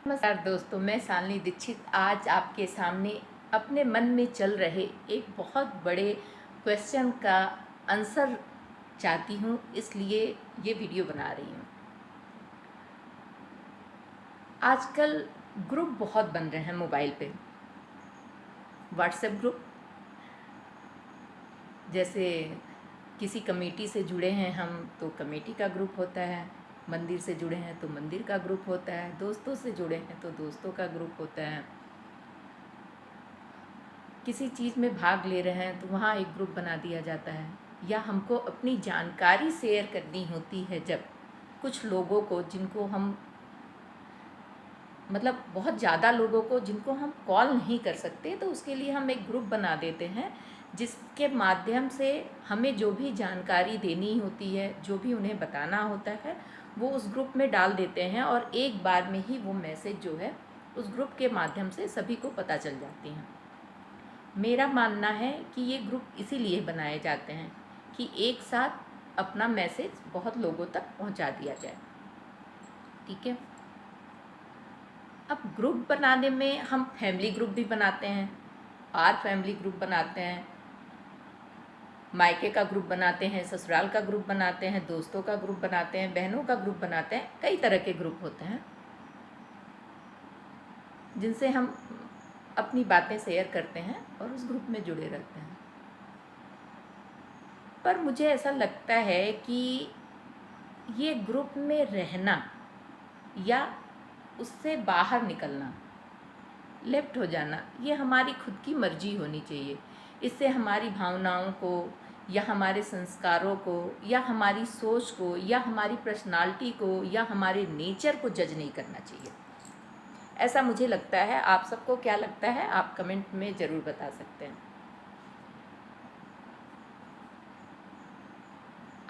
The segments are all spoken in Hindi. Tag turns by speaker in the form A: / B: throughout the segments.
A: नमस्कार दोस्तों, मैं शालिनी दीक्षित आज आपके सामने अपने मन में चल रहे एक बहुत बड़े क्वेश्चन का आंसर चाहती हूँ, इसलिए ये वीडियो बना रही हूँ। आजकल ग्रुप बहुत बन रहे हैं मोबाइल पे। व्हाट्सएप ग्रुप, जैसे किसी कमेटी से जुड़े हैं हम तो कमेटी का ग्रुप होता है, मंदिर से जुड़े हैं तो मंदिर का ग्रुप होता है, दोस्तों से जुड़े हैं तो दोस्तों का ग्रुप होता है, किसी चीज़ में भाग ले रहे हैं तो वहाँ एक ग्रुप बना दिया जाता है। या हमको अपनी जानकारी शेयर करनी होती है जब कुछ लोगों को, जिनको हम बहुत ज़्यादा लोगों को जिनको हम कॉल नहीं कर सकते, तो उसके लिए हम एक ग्रुप बना देते हैं, जिसके माध्यम से हमें जो भी जानकारी देनी होती है, जो भी उन्हें बताना होता है, वो उस ग्रुप में डाल देते हैं और एक बार में ही वो मैसेज जो है उस ग्रुप के माध्यम से सभी को पता चल जाती हैं। मेरा मानना है कि ये ग्रुप इसीलिए बनाए जाते हैं कि एक साथ अपना मैसेज बहुत लोगों तक पहुंचा दिया जाए। ठीक है। अब ग्रुप बनाने में हम फैमिली ग्रुप भी बनाते हैं, फैमिली ग्रुप बनाते हैं, मायके का ग्रुप बनाते हैं, ससुराल का ग्रुप बनाते हैं, दोस्तों का ग्रुप बनाते हैं, बहनों का ग्रुप बनाते हैं। कई तरह के ग्रुप होते हैं जिनसे हम अपनी बातें शेयर करते हैं और उस ग्रुप में जुड़े रहते हैं। पर मुझे ऐसा लगता है कि ये ग्रुप में रहना या उससे बाहर निकलना, लेफ्ट हो जाना, ये हमारी खुद की मर्जी होनी चाहिए। इससे हमारी भावनाओं को या हमारे संस्कारों को या हमारी सोच को या हमारी पर्सनालिटी को या हमारे नेचर को जज नहीं करना चाहिए। ऐसा मुझे लगता है। आप सबको क्या लगता है, आप कमेंट में ज़रूर बता सकते हैं।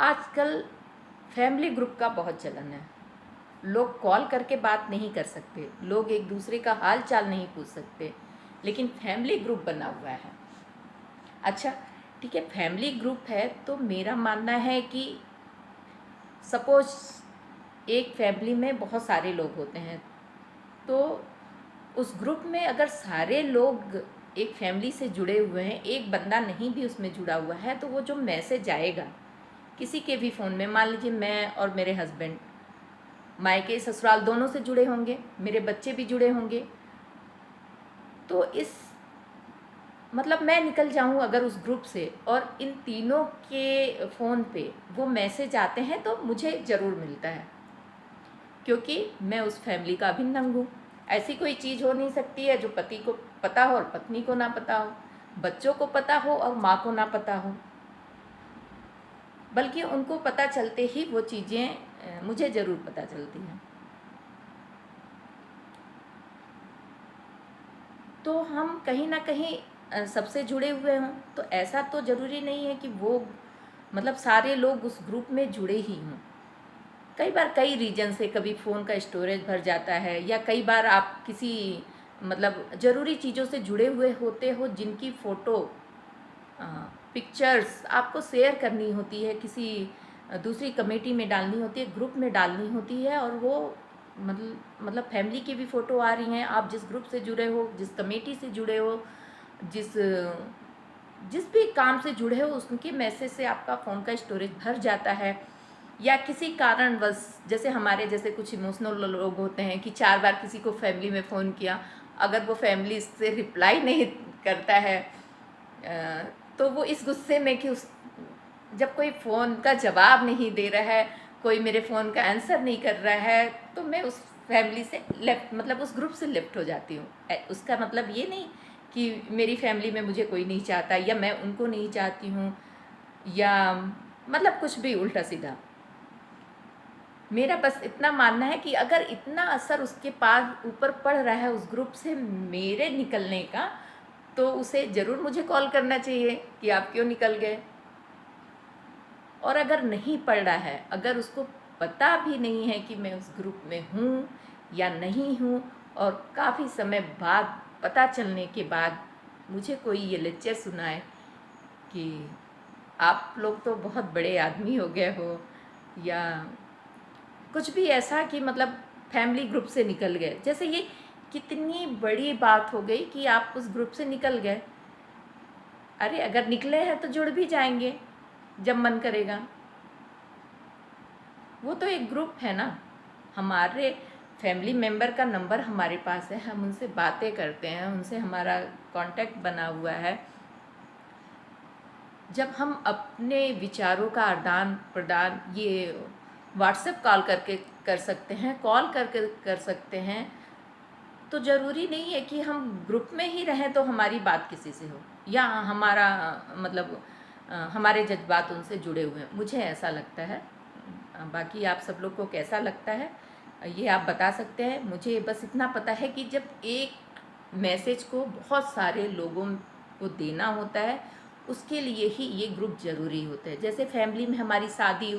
A: आजकल फैमिली ग्रुप का बहुत चलन है। लोग कॉल करके बात नहीं कर सकते, लोग एक दूसरे का हाल चाल नहीं पूछ सकते, लेकिन फैमिली ग्रुप बना हुआ है। अच्छा, ठीक है, फैमिली ग्रुप है तो मेरा मानना है कि सपोज एक फैमिली में बहुत सारे लोग होते हैं, तो उस ग्रुप में अगर सारे लोग एक फैमिली से जुड़े हुए हैं, एक बंदा नहीं भी उसमें जुड़ा हुआ है, तो वो जो मैसेज आएगा किसी के भी फ़ोन में, मान लीजिए मैं और मेरे हस्बैंड मायके ससुराल दोनों से जुड़े होंगे, मेरे बच्चे भी जुड़े होंगे, तो मैं निकल जाऊं अगर उस ग्रुप से और इन तीनों के फ़ोन पे वो मैसेज आते हैं तो मुझे ज़रूर मिलता है, क्योंकि मैं उस फैमिली का अभिन्न अंग हूँ। ऐसी कोई चीज़ हो नहीं सकती है जो पति को पता हो और पत्नी को ना पता हो, बच्चों को पता हो और माँ को ना पता हो, बल्कि उनको पता चलते ही वो चीज़ें मुझे ज़रूर पता चलती हैं। तो हम कहीं ना कहीं सबसे जुड़े हुए हों, तो ऐसा तो ज़रूरी नहीं है कि वो सारे लोग उस ग्रुप में जुड़े ही हों। कई बार कई रीज़न से, कभी फ़ोन का स्टोरेज भर जाता है, या कई बार आप किसी ज़रूरी चीज़ों से जुड़े हुए होते हो जिनकी फ़ोटो पिक्चर्स आपको शेयर करनी होती है, किसी दूसरी कमेटी में डालनी होती है, ग्रुप में डालनी होती है, और वो फैमिली की भी फ़ोटो आ रही हैं, आप जिस ग्रुप से जुड़े हो, जिस कमेटी से जुड़े हो, जिस जिस भी काम से जुड़े हो, उनके मैसेज से आपका फ़ोन का स्टोरेज भर जाता है। या किसी कारणवश, जैसे हमारे जैसे कुछ इमोशनल लोग होते हैं कि 4 बार किसी को फैमिली में फ़ोन किया, अगर वो फैमिली से रिप्लाई नहीं करता है, तो वो इस गुस्से में कि उस जब कोई फ़ोन का जवाब नहीं दे रहा है, कोई मेरे फ़ोन का आंसर नहीं कर रहा है, तो मैं उस फैमिली से लेफ्ट उस ग्रुप से लेफ्ट हो जाती हूँ। उसका मतलब ये नहीं कि मेरी फैमिली में मुझे कोई नहीं चाहता या मैं उनको नहीं चाहती हूँ, या कुछ भी उल्टा सीधा। मेरा बस इतना मानना है कि अगर इतना असर उसके पास ऊपर पड़ रहा है उस ग्रुप से मेरे निकलने का, तो उसे ज़रूर मुझे कॉल करना चाहिए कि आप क्यों निकल गए। और अगर नहीं पड़ रहा है, अगर उसको पता भी नहीं है कि मैं उस ग्रुप में हूँ या नहीं हूँ, और काफ़ी समय बाद पता चलने के बाद मुझे कोई ये लेक्चर सुनाए कि आप लोग तो बहुत बड़े आदमी हो गए हो, या कुछ भी ऐसा कि फैमिली ग्रुप से निकल गए। जैसे ये कितनी बड़ी बात हो गई कि आप उस ग्रुप से निकल गए। अरे अगर निकले हैं तो जुड़ भी जाएंगे जब मन करेगा। वो तो एक ग्रुप है ना। हमारे फैमिली मेम्बर का नंबर हमारे पास है, हम उनसे बातें करते हैं, उनसे हमारा कांटेक्ट बना हुआ है। जब हम अपने विचारों का आदान प्रदान ये व्हाट्सएप कॉल करके कर सकते हैं, कॉल करके कर सकते हैं, तो ज़रूरी नहीं है कि हम ग्रुप में ही रहें तो हमारी बात किसी से हो, या हमारा मतलब हमारे जज्बात उनसे जुड़े हुए हैं। मुझे ऐसा लगता है। बाकी आप सब लोग को कैसा लगता है ये आप बता सकते हैं। मुझे बस इतना पता है कि जब एक मैसेज को बहुत सारे लोगों को देना होता है, उसके लिए ही ये ग्रुप ज़रूरी होता है। जैसे फैमिली में हमारी शादी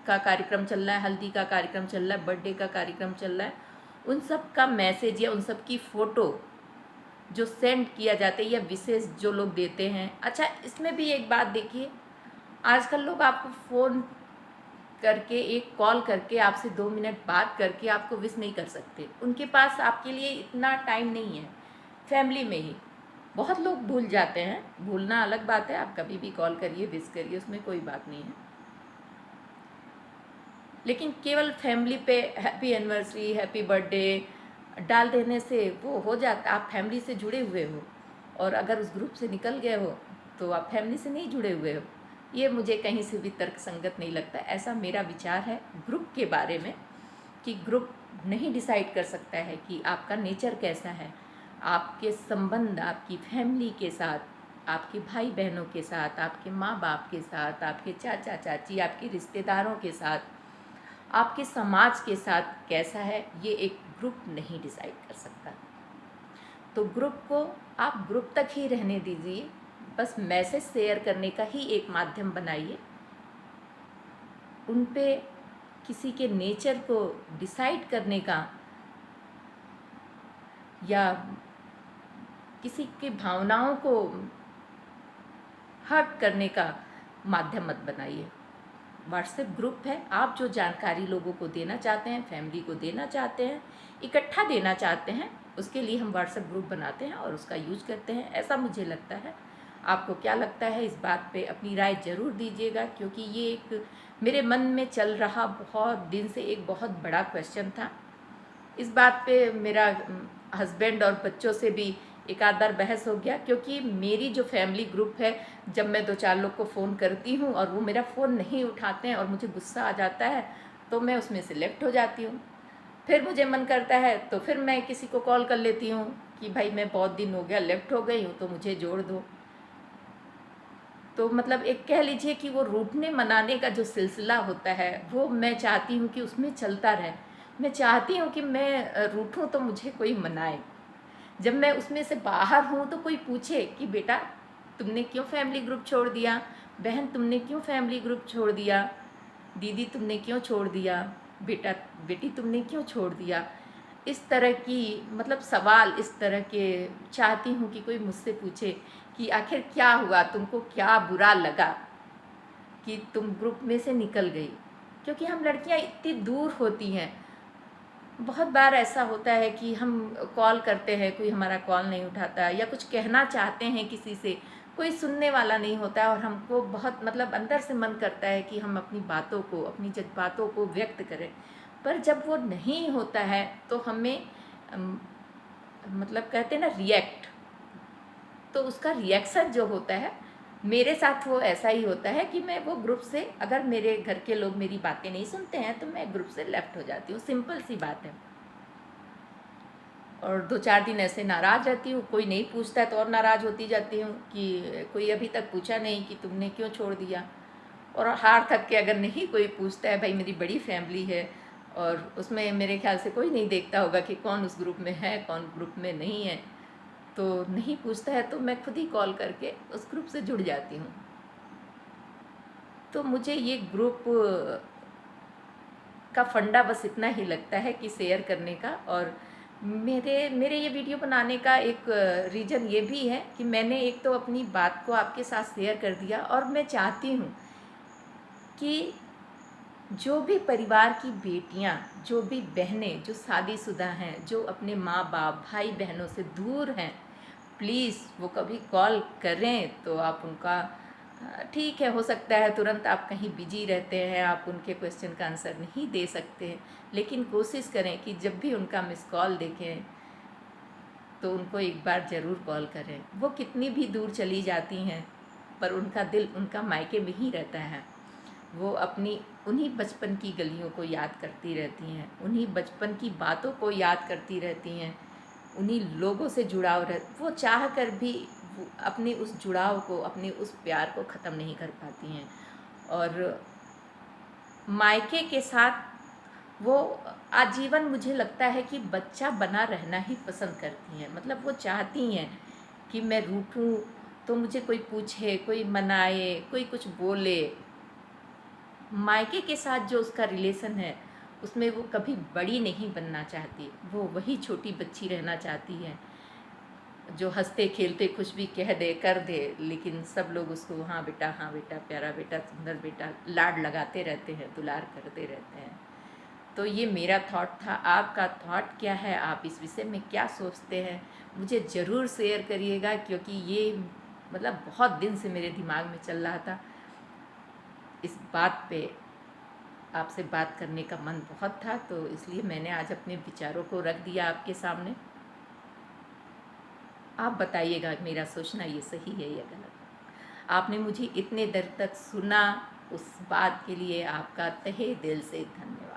A: का कार्यक्रम चल रहा है, हल्दी का कार्यक्रम चल रहा है, बर्थडे का कार्यक्रम चल रहा है, उन सब का मैसेज या उन सब की फ़ोटो जो सेंड किया जाता है या विशेष जो लोग देते हैं। अच्छा, इसमें भी एक बात देखिए, आजकल लोग आपको फ़ोन करके, एक कॉल करके आपसे 2 मिनट बात करके आपको विश नहीं कर सकते। उनके पास आपके लिए इतना टाइम नहीं है। फैमिली में ही बहुत लोग भूल जाते हैं, भूलना अलग बात है। आप कभी भी कॉल करिए, विश करिए, उसमें कोई बात नहीं है। लेकिन केवल फैमिली पे हैप्पी एनिवर्सरी, हैप्पी बर्थडे डाल देने से वो हो जाता, आप फैमिली से जुड़े हुए हो। और अगर उस ग्रुप से निकल गए हो तो आप फैमिली से नहीं जुड़े हुए हो। ये मुझे कहीं से भी तर्क संगत नहीं लगता। ऐसा मेरा विचार है ग्रुप के बारे में, कि ग्रुप नहीं डिसाइड कर सकता है कि आपका नेचर कैसा है। आपके संबंध आपकी फैमिली के साथ, आपके भाई बहनों के साथ, आपके माँ बाप के साथ, आपके चाचा चाची, आपके रिश्तेदारों के साथ, आपके समाज के साथ कैसा है, ये एक ग्रुप नहीं डिसाइड कर सकता। तो ग्रुप को आप ग्रुप तक ही रहने दीजिए। बस मैसेज शेयर करने का ही एक माध्यम बनाइए। उन पे किसी के नेचर को डिसाइड करने का या किसी की भावनाओं को हर्ट करने का माध्यम मत बनाइए। व्हाट्सएप ग्रुप है, आप जो जानकारी लोगों को देना चाहते हैं, फैमिली को देना चाहते हैं, इकट्ठा देना चाहते हैं, उसके लिए हम व्हाट्सएप ग्रुप बनाते हैं और उसका यूज करते हैं। ऐसा मुझे लगता है। आपको क्या लगता है इस बात पे अपनी राय ज़रूर दीजिएगा, क्योंकि ये एक मेरे मन में चल रहा बहुत दिन से एक बहुत बड़ा क्वेश्चन था। इस बात पे मेरा हस्बैंड और बच्चों से भी एक आध बार बहस हो गया, क्योंकि मेरी जो फैमिली ग्रुप है, जब मैं 2-4 लोग को फ़ोन करती हूँ और वो मेरा फ़ोन नहीं उठाते हैं और मुझे गुस्सा आ जाता है, तो मैं उसमें से लेफ़्ट हो जाती हूँ। फिर मुझे मन करता है तो फिर मैं किसी को कॉल कर लेती हूँ कि भाई मैं बहुत दिन हो गया लेफ़्ट हो गई हूँ, तो मुझे जोड़ दो। तो मतलब एक कह लीजिए कि वो रूठने मनाने का जो सिलसिला होता है, वो मैं चाहती हूँ कि उसमें चलता रहे। मैं चाहती हूँ कि मैं रूठूँ तो मुझे कोई मनाए। जब मैं उसमें से बाहर हूँ तो कोई पूछे कि बेटा तुमने क्यों फैमिली ग्रुप छोड़ दिया, बहन तुमने क्यों फैमिली ग्रुप छोड़ दिया, दीदी तुमने क्यों छोड़ दिया, बेटा बेटी तुमने क्यों छोड़ दिया। इस तरह की मतलब सवाल इस तरह के चाहती हूँ कि कोई मुझसे पूछे कि आखिर क्या हुआ, तुमको क्या बुरा लगा कि तुम ग्रुप में से निकल गई। क्योंकि हम लड़कियाँ इतनी दूर होती हैं। बहुत बार ऐसा होता है कि हम कॉल करते हैं, कोई हमारा कॉल नहीं उठाता, या कुछ कहना चाहते हैं किसी से, कोई सुनने वाला नहीं होता, और हमको बहुत मतलब अंदर से मन करता है कि हम अपनी बातों को, अपनी जज्बातों को व्यक्त करें। पर जब वो नहीं होता है तो हमें मतलब कहते हैं ना रिएक्ट, तो उसका रिएक्शन जो होता है, मेरे साथ वो ऐसा ही होता है कि मैं वो ग्रुप से, अगर मेरे घर के लोग मेरी बातें नहीं सुनते हैं तो मैं ग्रुप से लेफ़्ट हो जाती हूँ। सिंपल सी बात है। और 2-4 दिन ऐसे नाराज़ रहती हूँ, कोई नहीं पूछता है तो और नाराज़ होती जाती हूँ कि कोई अभी तक पूछा नहीं कि तुमने क्यों छोड़ दिया। और हार थक के अगर नहीं कोई पूछता है, भाई मेरी बड़ी फैमिली है और उसमें मेरे ख्याल से कोई नहीं देखता होगा कि कौन उस ग्रुप में है, कौन ग्रुप में नहीं है, तो नहीं पूछता है तो मैं खुद ही कॉल करके उस ग्रुप से जुड़ जाती हूँ। तो मुझे ये ग्रुप का फंडा बस इतना ही लगता है कि शेयर करने का। और मेरे ये वीडियो बनाने का एक रीज़न ये भी है कि मैंने एक तो अपनी बात को आपके साथ शेयर कर दिया, और मैं चाहती हूँ कि जो भी परिवार की बेटियां, जो भी बहनें जो शादीशुदा हैं, जो अपने माँ बाप भाई बहनों से दूर हैं, प्लीज़ वो कभी कॉल करें तो आप उनका ठीक है, हो सकता है तुरंत आप कहीं बिजी रहते हैं, आप उनके क्वेश्चन का आंसर नहीं दे सकते हैं, लेकिन कोशिश करें कि जब भी उनका मिस कॉल देखें तो उनको एक बार ज़रूर कॉल करें। वो कितनी भी दूर चली जाती हैं पर उनका दिल उनका मायके में ही रहता है। वो अपनी उन्हीं बचपन की गलियों को याद करती रहती हैं, उन्हीं बचपन की बातों को याद करती रहती हैं, उन्हीं लोगों से जुड़ाव वो चाह कर भी अपने उस जुड़ाव को, अपने उस प्यार को ख़त्म नहीं कर पाती हैं। और मायके के साथ वो आजीवन मुझे लगता है कि बच्चा बना रहना ही पसंद करती हैं। मतलब वो चाहती हैं कि मैं रूठूं तो मुझे कोई पूछे, कोई मनाए, कोई कुछ बोले। मायके के साथ जो उसका रिलेशन है उसमें वो कभी बड़ी नहीं बनना चाहती, वो वही छोटी बच्ची रहना चाहती है जो हंसते खेलते कुछ भी कह दे कर दे, लेकिन सब लोग उसको हाँ बेटा, प्यारा बेटा, सुंदर बेटा लाड लगाते रहते हैं, दुलार करते रहते हैं। तो ये मेरा थॉट था। आपका थॉट क्या है? आप इस विषय में क्या सोचते हैं? मुझे ज़रूर शेयर करिएगा, क्योंकि ये मतलब बहुत दिन से मेरे दिमाग में चल रहा था। इस बात पे आपसे बात करने का मन बहुत था, तो इसलिए मैंने आज अपने विचारों को रख दिया आपके सामने। आप बताइएगा मेरा सोचना ये सही है या गलत। आपने मुझे इतने देर तक सुना, उस बात के लिए आपका तहे दिल से धन्यवाद।